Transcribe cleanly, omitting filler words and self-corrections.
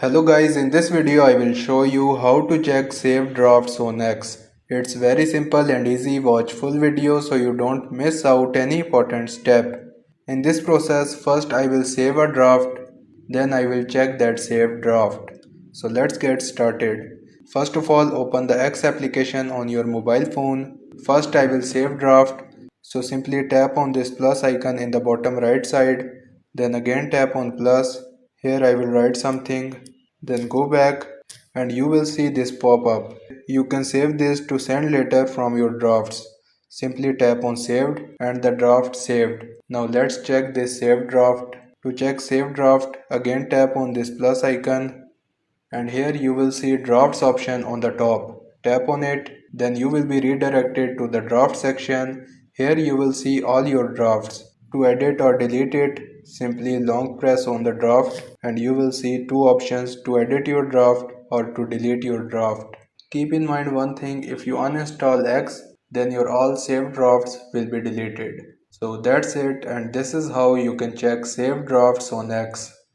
Hello guys, in this video I will show you how to check saved drafts on X. It's very simple and easy. Watch full video so you don't miss out any important step. In this process, first I will save a draft, then I will check that saved draft. So let's get started. First of all, open the X application on your mobile phone. First I will save draft. So simply tap on this plus icon in the bottom right side. Then again tap on plus. Here I will write something. Then go back and you will see this pop up. You can save this to send later from your drafts. Simply tap on saved and the draft saved. Now let's check this saved draft. To check saved draft, again tap on this plus icon and here you will see drafts option on the top. Tap on it, then you will be redirected to the draft section. Here you will see all your drafts. To edit or delete it, simply long press on the draft and you will see two options: to edit your draft or to delete your draft. Keep in mind one thing: if you uninstall X, then your all saved drafts will be deleted. So that's it, and this is how you can check saved drafts on X.